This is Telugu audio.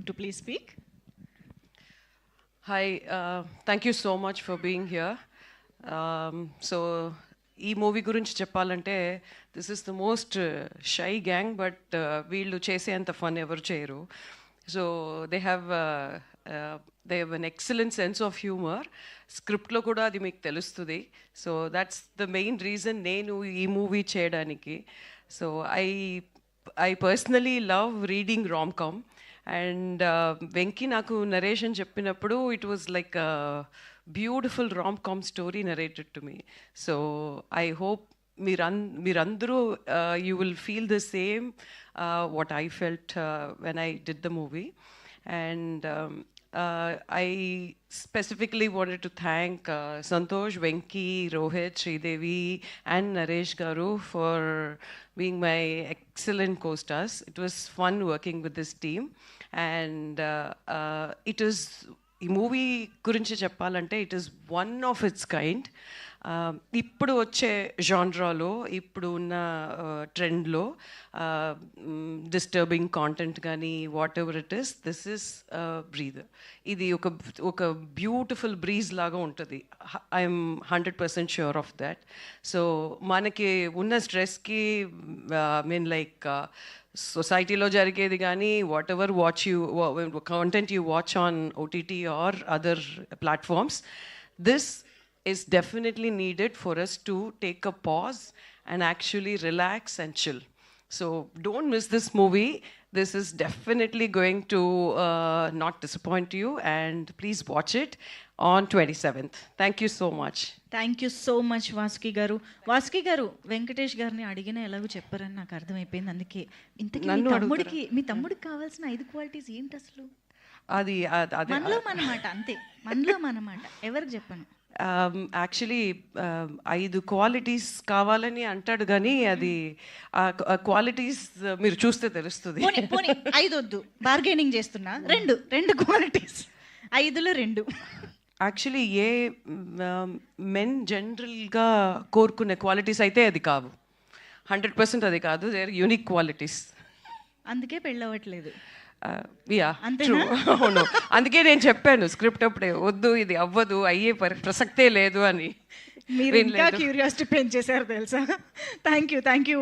to please speak. Hi, thank you so much for being here. So, ఈ మూవీ గురించి చెప్పాలంటే this is the most shy gang, but వీళ్ళు చేసేంత ఫన్ ఎవరు చేయరు. So they have an excellent sense of humour. స్క్రిప్ట్లో కూడా అది మీకు తెలుస్తుంది. So that's the main reason నేను ఈ మూవీ చేయడానికి. So I personally love reading rom-com. And Venky నాకు నరేషన్ చెప్పినప్పుడు it was like beautiful rom-com story narrated to me. So I hope మీరందరూ you will feel the same what I felt when I did the movie. And I specifically wanted to thank Santosh, Venki, Rohit, Sridevi and Naresh Garu for being my excellent co-stars. It was fun working with this team, and it is ఈ మూవీ గురించి చెప్పాలంటే it is one of its kind. ఇప్పుడు వచ్చే జాన్రాలో, ఇప్పుడు ఉన్న ట్రెండ్లో డిస్టర్బింగ్ కాంటెంట్ కానీ whatever it is, this is breathe. ఇది ఒక బ్యూటిఫుల్ బ్రీజ్ లాగా ఉంటుంది. I'm 100% sure of that. So మనకి ఉన్న స్ట్రెస్కి మీన్ లైక్ సొసైటీలో జరిగేది కానీ whatever content you watch on OTT or other platforms, this is definitely needed for us to take a pause and actually relax and chill. So don't miss this movie. This is definitely going to not disappoint you, and please watch it on 27th. Thank you so much. Thank you so much Vasuki గారు. వాసుకి గారు, వెంకటేష్ గారిని అడిగినా ఎలాగో చెప్పారని నాకు అర్థమైపోయింది. అందుకే ఇంతకీ మీ తమ్ముడికి కావాల్సిన 5 క్వాలిటీస్ ఏంటి అసలు? అది మనలో మనమాట, అంతే, మనలో మనమాట. ఎవరికి చెప్పను. యాక్చువల్లీ 5 క్వాలిటీస్ కావాలని అంటాడు కానీ అది ఆ క్వాలిటీస్ మీరు చూస్తే తెలుస్తుంది. 5 వద్దు, బార్గెనింగ్ చేస్తున్నా. 2 క్వాలిటీస్, 5లో 2. యాక్చువల్లీ ఏ మెన్ జనరల్గా కోరుకునే క్వాలిటీస్ అయితే అది కావు. 100% అది కాదు. They are unique qualities. అందుకే పెళ్ళవట్లేదు. అవును, అందుకే నేను చెప్పాను స్క్రిప్ట్ అప్పుడే, వద్దు ఇది అవ్వదు, అయ్యే ప్రసక్తే లేదు అని. మీరు ఇంకా క్యూరియాసిటీ పెంచేశారు తెలుసా. Thank you